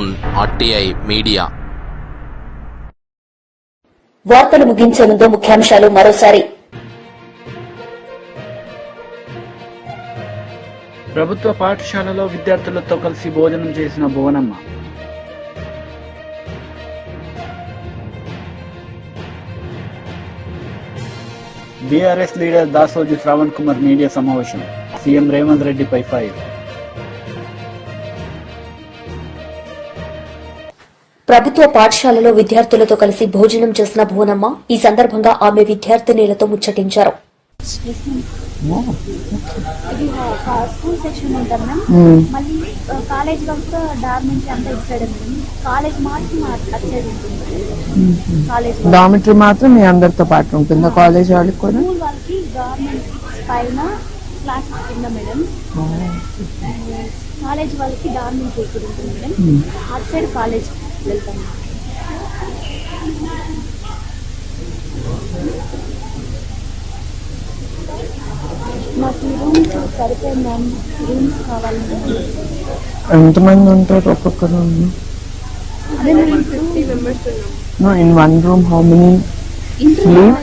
Arun, RTI media. వార్తలు ముగించే ముందు ముఖ్యాంశాలు మరోసారి. ప్రభుత్వ పాఠశాలలో విద్యార్థులతో కలిసి భోజనం చేసిన Bhuvanamma. BRS leader Dasoju Shravan Kumar media సమావేశం. సీఎం రేవంత్ రెడ్డిపై ఫైర్. ప్రభుత్వ పాఠశాలలో విద్యార్థులతో కలిసి భోజనం చేసిన భువనమ్మ ఈ సందర్భంగా ఆమె విద్యార్థినిలతో ముచ్చటించారు. ఇది స్కూల్ సెక్షన్ ఉంటుంది మ్యామ్. మళ్ళీ కాలేజ్ వరకు డార్మెంటరీ అంతా ఇచ్చాడు మేడం. కాలేజ్ మాత్రం అటు సైడ్ ఉంటుంది. కాలేజ్ డార్మెంటరీ మాత్రం మీ అందరితో పాటు ఉంటుందా? కాలేజ్ వాళ్ళకి కూడా? స్కూల్ వాళ్ళకి డార్మెంటరీ పైన క్లాసెస్ కింద మేడం. కాలేజ్ వాళ్ళకి డార్మెంటరీ ఇక్కడ ఉంటుంది మేడం. అటు సైడ్ కాలేజ్ వెళ్తాం. మాకు రూమ్స్ సరిపోయింది మ్యామ్. రూమ్స్ కావాలి. ఎంతమంది ఉంటారు ఒక్కొక్క రూమ్? అదే మేము 50 మెంబర్స్ ఉన్నాం. In one room how many sleep?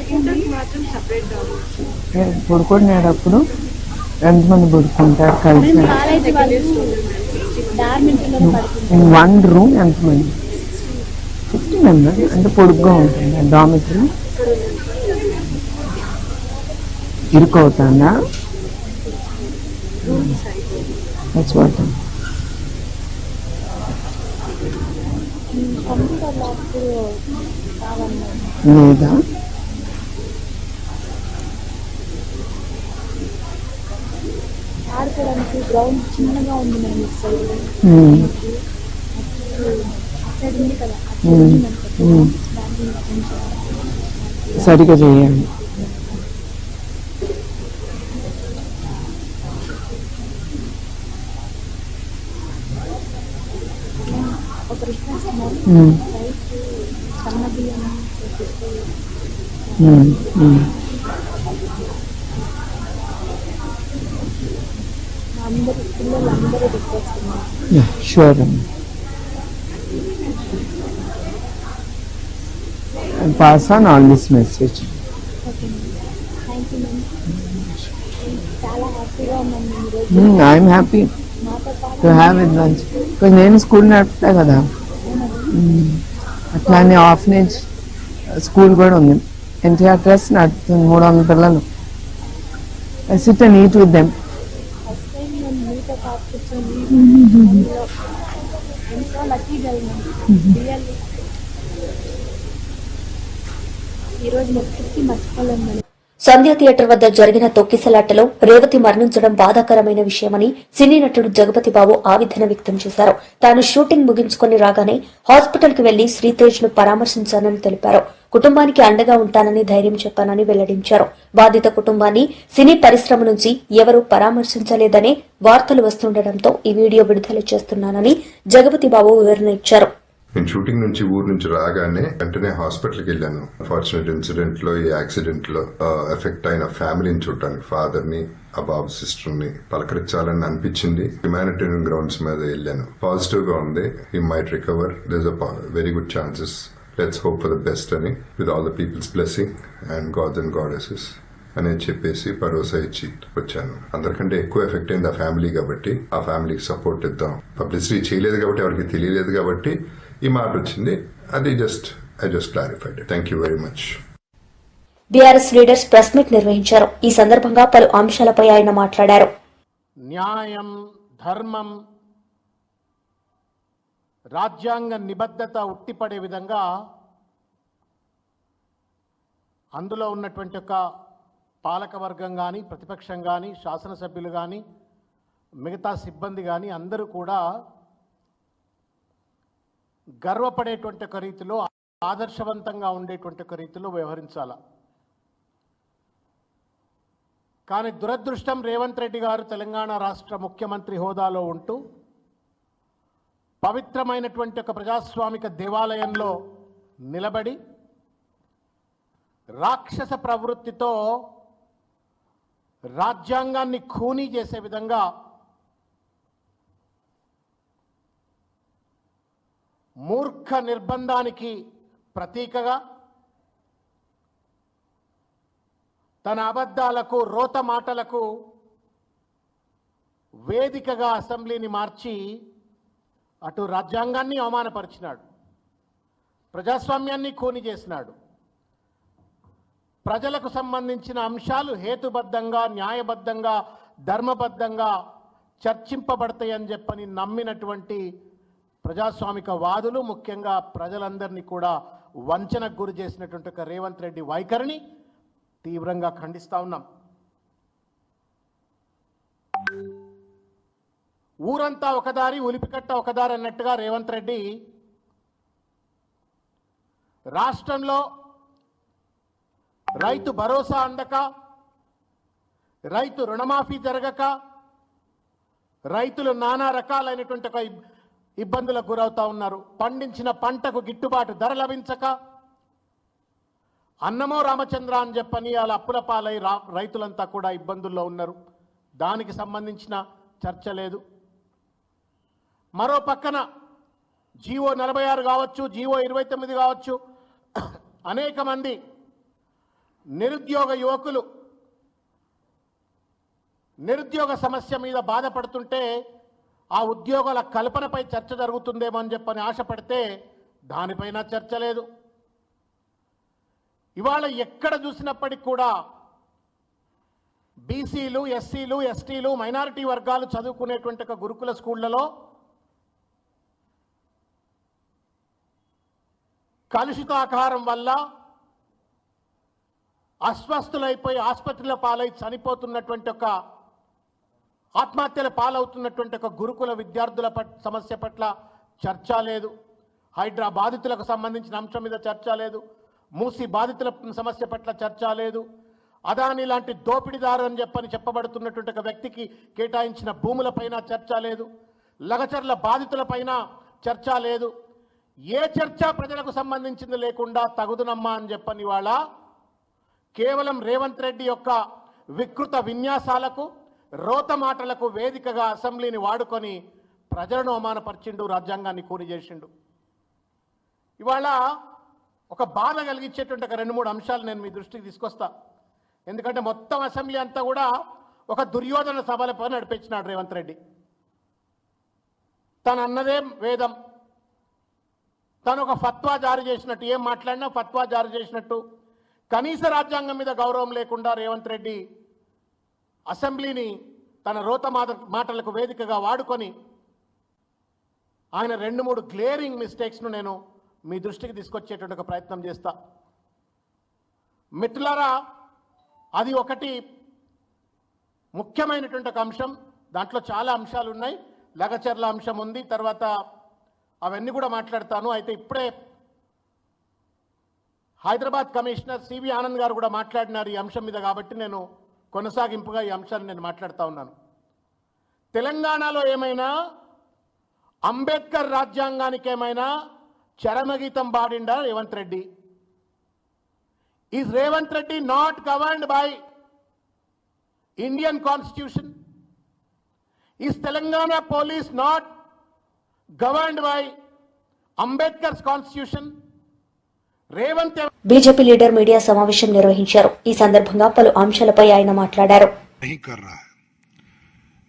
పడుకునేటప్పుడు ఎంతమంది పడుకుంటారు కలిసి? కాలేజ్ వాళ్ళు డార్మెంటరీలో పడుకుంటారు. ఇన్ వన్ రూమ్ ఎంతమంది? 50 మెంబర్స్. అంటే పొడుగ్గా ఉంటుంది డార్మెంటరీ. ఇరుకవుతుందా? లేదా ఆడుకోవడానికి గ్రౌండ్ చిన్నగా ఉంది మేము సైడ్ ఉంది కదా. సరిగా చేయండి. ఒక రిక్వెస్ట్ సన్న బియ్యం అందరూ పిల్లలందరూ request. Sure. And pass on all this message. Okay ma'am. Thank you ma'am. చాలా హ్యాపీగా ఉన్నాను ఈరోజు. I'm happy మాతో పాటు to have it lunch. Because నేను స్కూల్ నడుపుతా కదా, అట్లానే ఆఫ్నేజ్ స్కూల్ కూడా ఉంది. ఎన్టీఆర్ ట్రస్ట్ నడుపుతుంది. 300 పిల్లలు. I sit and eat with them. First time నేను మీతో పాటు కూర్చొని ఎంతో లక్కీ జరిగింది రియల్లీ. ఈరోజు మొత్తం మర్చిపోలేము మేడం. సంధ్యా థియేటర్ వద్ద జరిగిన తొక్కిసలాటలో రేవతి మరణించడం బాధాకరమైన విషయమని సినీ నటుడు జగపతి బాబు ఆవేదన వ్యక్తం చేశారు. తాను షూటింగ్ ముగించుకుని రాగానే హాస్పిటల్ కు వెళ్లి శ్రీతేజ్ ను పరామర్శించానని తెలిపారు. కుటుంబానికి అండగా ఉంటానని ధైర్యం చెప్పానని వెల్లడించారు. బాధిత కుటుంబాన్ని సినీ పరిశ్రమ నుంచి ఎవరూ పరామర్శించలేదనే వార్తలు వస్తుండటంతో ఈ వీడియో విడుదల చేస్తున్నానని జగపతి బాబు వివరణ ఇచ్చారు. నేను షూటింగ్ నుంచి ఊరు నుంచి రాగానే వెంటనే హాస్పిటల్కి వెళ్ళాను. అన్ఫార్చునేట్ ఇన్సిడెంట్ లో, ఈ యాక్సిడెంట్ లో ఎఫెక్ట్ అయిన ఫ్యామిలీని చూడటానికి, ఫాదర్ ని, ఆ బాబు సిస్టర్ ని పలకరించాలని అనిపించింది. హ్యుమానిటేరియన్ గ్రౌండ్స్ మీద వెళ్ళాను. పాజిటివ్ గా ఉంది. He might recover. There is a very good chances. Let's hope for the best అని, with all the peoples blessing and gods and goddesses అని చెప్పేసి భరోసా ఇచ్చి వచ్చాను. అందరికంటే ఎక్కువ ఎఫెక్ట్ అయింది ఆ ఫ్యామిలీ కాబట్టి ఆ ఫ్యామిలీకి సపోర్ట్ ఇద్దాం. పబ్లిసిటీ చేయలేదు కాబట్టి, ఎవరికి తెలియలేదు కాబట్టి ఈ మాట వచ్చింది. అది I just clarified. Thank you very much. BRS leaders press meet నిర్వహించారు. ఈ సందర్భంగా పలు అంశాలపై ఆయన మాట్లాడారు. న్యాయం, ధర్మం, రాజ్యాంగ నిబద్ధత ఉట్టిపడే విధంగా అందులో ఉన్నటువంటి ఒక పాలకవర్గం కానీ, ప్రతిపక్షం కానీ, శాసనసభ్యులు కానీ, మిగతా సిబ్బంది కానీ అందరూ కూడా గర్వపడేటువంటి ఒక రీతిలో, ఆదర్శవంతంగా ఉండేటువంటి ఒక రీతిలో వ్యవహరించాల. కానీ దురదృష్టం, రేవంత్ రెడ్డి గారు తెలంగాణ రాష్ట్ర ముఖ్యమంత్రి హోదాలో ఉంటూ పవిత్రమైనటువంటి ఒక ప్రజాస్వామిక దేవాలయంలో నిలబడి రాక్షస ప్రవృత్తితో రాజ్యాంగాన్ని ఖూనీ చేసే విధంగా మూర్ఖ నిర్బంధానికి ప్రతీకగా, తన అబద్ధాలకు రోత మాటలకు వేదికగా అసెంబ్లీని మార్చి అటు రాజ్యాంగాన్ని అవమానపరిచినాడు, ప్రజాస్వామ్యాన్ని ఖూనీ చేసినాడు. ప్రజలకు సంబంధించిన అంశాలు హేతుబద్ధంగా, న్యాయబద్ధంగా, ధర్మబద్ధంగా చర్చింపబడతాయని చెప్పని నమ్మినటువంటి ప్రజాస్వామిక వాదులు, ముఖ్యంగా ప్రజలందరినీ కూడా వంచనకు గురి చేసినటువంటి ఒక రేవంత్ రెడ్డి వైఖరిని తీవ్రంగా ఖండిస్తా ఉన్నాం. ఊరంతా ఒకదారి ఉలిపికట్ట ఒకదారి అన్నట్టుగా రేవంత్ రెడ్డి రాష్ట్రంలో రైతు భరోసా అందక, రైతు రుణమాఫీ జరగక, రైతులు నానా రకాలైనటువంటి ఒక ఇబ్బందులకు గురవుతా ఉన్నారు. పండించిన పంటకు గిట్టుబాటు ధర లభించక, అన్నమో రామచంద్ర అని చెప్పని వాళ్ళ అప్పుల పాలై రైతులంతా కూడా ఇబ్బందుల్లో ఉన్నారు. దానికి సంబంధించిన చర్చ లేదు. మరో పక్కన జీవో 46 కావచ్చు, జీవో 29 కావచ్చు, అనేక మంది నిరుద్యోగ యువకులు నిరుద్యోగ సమస్య మీద బాధపడుతుంటే ఆ ఉద్యోగాల కల్పనపై చర్చ జరుగుతుందేమో అని చెప్పని ఆశపడితే దానిపైన చర్చ లేదు. ఇవాళ ఎక్కడ చూసినప్పటికీ కూడా బీసీలు, ఎస్సీలు, ఎస్టీలు, మైనారిటీ వర్గాలు చదువుకునేటువంటి ఒక గురుకుల స్కూళ్లలో కలుషిత ఆహారం వల్ల అస్వస్థులైపోయి ఆసుపత్రుల పాలై చనిపోతున్నటువంటి ఒక ఆత్మహత్యల పాలవుతున్నటువంటి ఒక గురుకుల విద్యార్థుల సమస్య పట్ల చర్చ లేదు. హైడ్రా బాధితులకు సంబంధించిన అంశం మీద చర్చ లేదు. మూసి బాధితుల సమస్య పట్ల చర్చ లేదు. అదాని లాంటి దోపిడీదారు అని చెప్పబడుతున్నటువంటి ఒక వ్యక్తికి కేటాయించిన భూములపైన చర్చ లేదు. లగచర్ల బాధితులపైన చర్చ లేదు. ఏ చర్చ ప్రజలకు సంబంధించింది లేకుండా తగుదునమ్మా అని చెప్పని వాళ్ళ కేవలం రేవంత్ రెడ్డి యొక్క వికృత విన్యాసాలకు, రోత మాటలకు వేదికగా అసెంబ్లీని వాడుకొని ప్రజలను అవమానపరిచిండు, రాజ్యాంగాన్ని కూని చేసిండు. ఇవాళ ఒక బాధ కలిగించేటువంటి ఒక 2-3 అంశాలు నేను మీ దృష్టికి తీసుకొస్తా. ఎందుకంటే మొత్తం అసెంబ్లీ అంతా కూడా ఒక దుర్యోధన సభలపై నడిపించినాడు రేవంత్ రెడ్డి. తను అన్నదే వేదం, తను ఒక ఫత్వా జారీ చేసినట్టు, ఏం మాట్లాడినా ఫత్వా జారీ చేసినట్టు, కనీస రాజ్యాంగం మీద గౌరవం లేకుండా రేవంత్ రెడ్డి అసెంబ్లీని తన రోత మాటలకు వేదికగా వాడుకొని ఆయన 2-3 గ్లేరింగ్ మిస్టేక్స్ను నేను మీ దృష్టికి తీసుకొచ్చేటువంటి ఒక ప్రయత్నం చేస్తా. మిత్రులారా, అది ఒకటి ముఖ్యమైనటువంటి ఒక అంశం. దాంట్లో చాలా అంశాలు ఉన్నాయి. లగచర్ల అంశం ఉంది, తర్వాత అవన్నీ కూడా మాట్లాడతాను. అయితే ఇప్పుడే హైదరాబాద్ కమిషనర్ సివి ఆనంద్ గారు కూడా మాట్లాడినారు ఈ అంశం మీద, కాబట్టి నేను కొనసాగింపుగా ఈ అంశాన్ని నేను మాట్లాడుతూ ఉన్నాను. తెలంగాణలో ఏమైనా అంబేద్కర్ రాజ్యాంగానికి ఏమైనా చరమగీతం పాడిండా Revanth Reddy? Is Revanth Reddy not governed by Indian constitution? Is Telangana police not governed by Ambedkar's constitution? Revanth BJP leader media సమావేశం నిర్వహించారు. ఈ సందర్భంగా పలు అంశాలపై ఆయన మాట్లాడారు.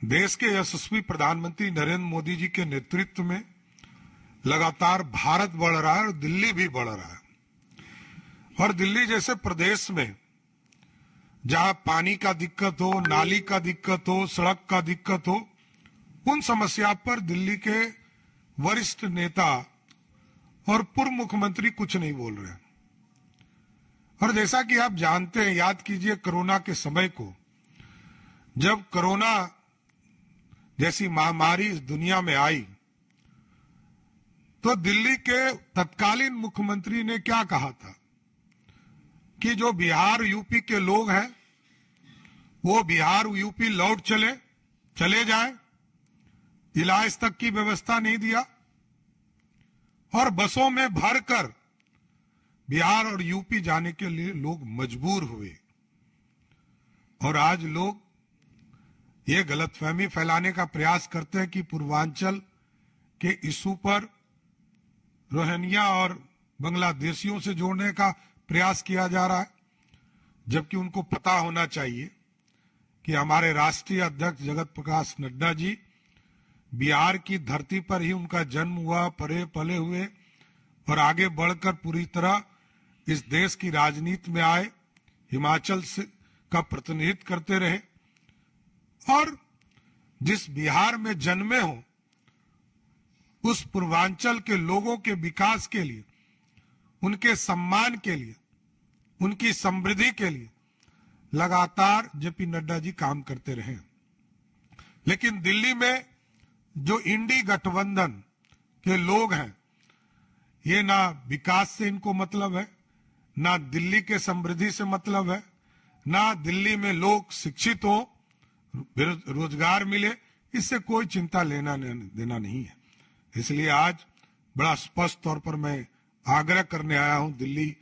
देश के यशस्वी प्रधानमंत्री नरेंद्र मोदी जी के नेतृत्व में लगातार भारत बढ़ रहा है और दिल्ली भी बढ़ रहा है। और दिल्ली जैसे प्रदेश में जहां पानी का दिक्कत हो, नाली का दिक्कत हो, सड़क का दिक्कत हो, उन समस्या पर दिल्ली के वरिष्ठ नेता और पूर्व मुख्यमंत्री कुछ नहीं बोल रहे। और जैसा कि आप जानते हैं, याद कीजिए कोरोना के समय को, जब कोरोना जैसी महामारी इस दुनिया में आई तो दिल्ली के तत्कालीन मुख्यमंत्री ने क्या कहा था कि जो बिहार यूपी के लोग हैं वो बिहार यूपी लौट चले जाएं। इलाज तक की व्यवस्था नहीं दिया और बसों में भरकर बिहार और यूपी जाने के लिए लोग मजबूर हुए। और आज लोग ये गलतफहमी फैलाने का प्रयास करते हैं कि पूर्वांचल के इशू पर रोहिंग्या और बांग्लादेशियों से जोड़ने का प्रयास किया जा रहा है, जबकि उनको पता होना चाहिए कि हमारे राष्ट्रीय अध्यक्ष जगत प्रकाश नड्डा जी बिहार की धरती पर ही उनका जन्म हुआ, पले पले हुए और आगे बढ़कर पूरी तरह इस देश की राजनीति में आए, हिमाचल से का प्रतिनिधित्व करते रहे और जिस बिहार में जन्मे हो उस पूर्वांचल के लोगों के विकास के लिए, उनके सम्मान के लिए, उनकी समृद्धि के लिए लगातार जेपी नड्डा जी काम करते रहे। लेकिन दिल्ली में जो इंडी गठबंधन के लोग हैं, ये ना विकास से इनको मतलब है, ना दिल्ली के समृद्धि से मतलब है, ना दिल्ली में लोग शिक्षित हो, रोजगार मिले, इससे कोई चिंता लेना देना नहीं है। इसलिए आज बड़ा स्पष्ट तौर पर मैं आग्रह करने आया हूं दिल्ली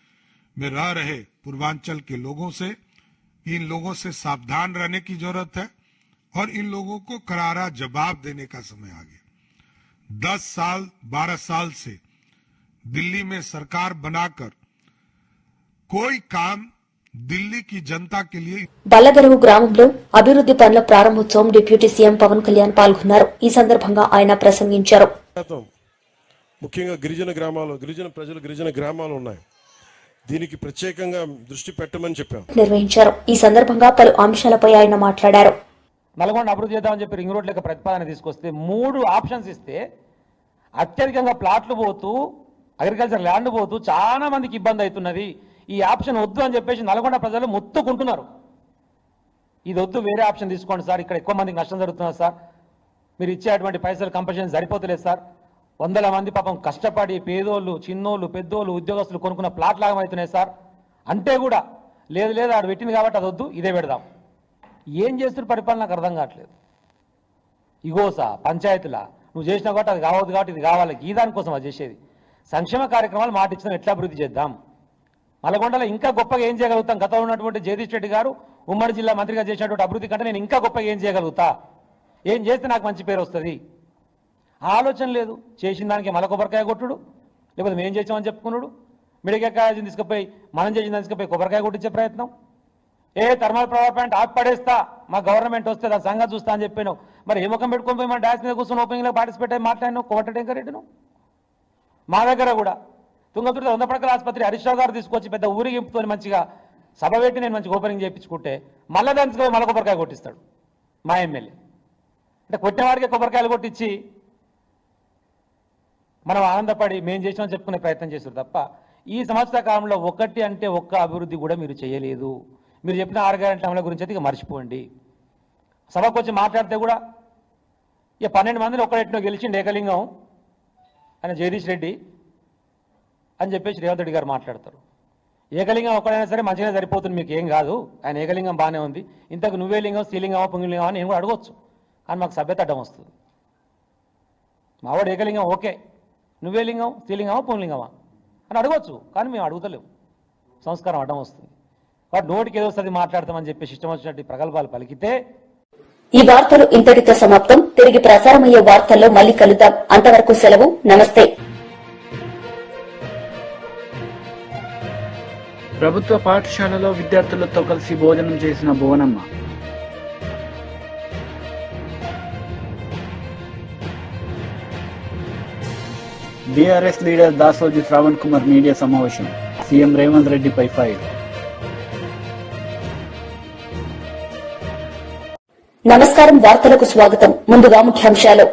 में रह रहे पूर्वांचल के लोगों से, इन लोगों से सावधान रहने की जरूरत है और इन लोगों को करारा जवाब देने का समय आ गया। 10 साल 12 साल से दिल्ली में सरकार बनाकर कोई काम दिल्ली की जनता के लिए బల్లగరువు గ్రామంలో అభివృద్ది పనుల ప్రారంభోత్సవం డిప్యూటీ సీఎం పవన్ కళ్యాణ్ పాల్గొన్నారు. ఈ సందర్భంగా ఆయన ప్రసంగించారు. ముఖ్యంగా గిరిజన ప్రజలు గిరిజన గ్రామాలు ఉన్నాయి, దీనికి ప్రత్యేకంగా దృష్టి పెట్టమని చెప్పాం నిర్వహించారు. ఈ సందర్భంగా పలు అంశాలపై ఆయన మాట్లాడారు. నల్గొండ అభివృద్ధి చేద్దామని చెప్పి రింగ్ రోడ్ లెక్క ప్రతిపాదన తీసుకొస్తే 3 ఆప్షన్స్ ఇస్తే అత్యధికంగా ప్లాట్లు పోతూ అగ్రికల్చర్ ల్యాండ్ పోతూ చాలా మందికి ఇబ్బంది అవుతున్నది. ఈ ఆప్షన్ వద్దు అని చెప్పేసి నల్గొండ ప్రజలు మొత్తుకుంటున్నారు. ఇది వద్దు, వేరే ఆప్షన్ తీసుకోండి సార్, ఇక్కడ ఎక్కువ మందికి నష్టం జరుగుతున్నది సార్, మీరు ఇచ్చేటువంటి పైసలు కంపల్సరీ సరిపోతలేదు సార్, వందల మంది పాపం కష్టపడి పేదోళ్ళు చిన్నోళ్ళు పెద్దోళ్ళు ఉద్యోగస్తులు కొనుక్కున్న ప్లాట్ లాగా అవుతున్నాయి సార్ అంటే కూడా లేదు లేదు ఆడు పెట్టింది కాబట్టి అది వద్దు, ఇదే పెడదాం. ఏం చేస్తున్న పరిపాలన నాకు అర్థం కావట్లేదు. ఇగోసా పంచాయతీలా నువ్వు చేసినా కాబట్టి అది కావద్దు కాబట్టి ఇది కావాలి, ఈ దానికోసం అది చేసేది. సంక్షేమ కార్యక్రమాలు మాట ఇచ్చిన ఎట్లా అభివృద్ధి చేద్దాం, నల్గొండలో ఇంకా గొప్పగా ఏం చేయగలుగుతాం, గతంలో ఉన్నటువంటి జగదీష్ రెడ్డి గారు ఉమ్మడి జిల్లా మంత్రిగా చేసినటువంటి అభివృద్ధి కంటే నేను ఇంకా గొప్పగా ఏం చేయగలుగుతా, ఏం చేస్తే నాకు మంచి పేరు వస్తుంది, ఆలోచన లేదు. చేసిన దానికి మల కొబ్బరికాయ కొట్టుడు, లేకపోతే మేము చేసామని చెప్పుకున్నాడు, మిడికాయ తీసుకుపోయి మనం చేసిన తీసుకుపోయి కొబ్బరికాయ కొట్టించే ప్రయత్నం. థర్మల్ పవర్ ప్లాంట్ ఆపి పడేస్తా, మా గవర్నమెంట్ వస్తే దాని సంగతి చూస్తా అని చెప్పాను. మరి ఏ ముఖం పెట్టుకొని పోయి మన డాన్స్ మీద కూర్చొని ఓపెనింగ్లో పార్టిసిపేట్ అయ్యి మాట్లాడినావు, కోవటెంకరెడ్డిను. మా దగ్గర కూడా తుంగతుర్తి 100 పడకల ఆసుపత్రి హరీష్ రావు గారు తీసుకొచ్చి పెద్ద ఊరిగింపుతో మంచిగా సభ పెట్టి నేను మంచిగా ఓపెనింగ్ చేయించుకుంటే మళ్ళా దానికి మళ్ళీ కొబ్బరికాయ కొట్టిస్తాడు మా ఎమ్మెల్యే. అంటే కొట్టినవాడికి కొబ్బరికాయలు కొట్టించి మనం ఆనందపడి మేము చేసినామని చెప్పుకునే ప్రయత్నం చేస్తారు తప్ప ఈ సంవత్సర కాలంలో ఒకటి అంటే ఒక్క అభివృద్ధి కూడా మీరు చేయలేదు. మీరు చెప్పిన 6 గ్యారెంటీ అమల గురించి అయితే ఇక మర్చిపోండి. సభకు వచ్చి మాట్లాడితే కూడా ఇక 12 మందిని ఒక్కడెట్నో గెలిచిండు ఏకలింగం ఆయన జగదీష్ రెడ్డి అని చెప్పేసి రేవంత్ రెడ్డి గారు మాట్లాడతారు. ఏకలింగం ఒక్కడైనా సరే మంచిగా సరిపోతుంది, మీకు ఏం కాదు, ఆయన ఏకలింగం బాగానే ఉంది, ఇంతకు నువ్వే లింగం స్త్రీలింగమా పుంగిలింగమా అని నేను కూడా అడగవచ్చు, కానీ మాకు సభ్యత అడ్డం వస్తుంది. మావాడు ఏకలింగం ఓకే, నువ్వే లింగం స్త్రీలింగమా పుంగిలింగమా అని అడగవచ్చు, కానీ మేము అడుగుతలేము, సంస్కారం అడ్డం వస్తుంది. వాడు నోటికి ఏదో వస్తుంది మాట్లాడతామని చెప్పేసి ఇష్టం వచ్చినట్టు ప్రగల్భాలు పలికితే. ఈ వార్తలు ఇంతటితో సమాప్తం. తిరిగి ప్రసారమయ్యే వార్తల్లో మళ్ళీ కలుద్దాం. అంతవరకు సెలవు, నమస్తే. ప్రభుత్వ పాఠశాలలో విద్యార్థులతో కలిసి భోజనం చేసిన Bhuvanamma. BRS leader Dasoju Shravan Kumar media సమావేశం. సీఎం రేవంత్ రెడ్డిపై ఫైర్. నమస్కారం, వార్తలకు స్వాగతం. ముందుగా ముఖ్యాంశాలు.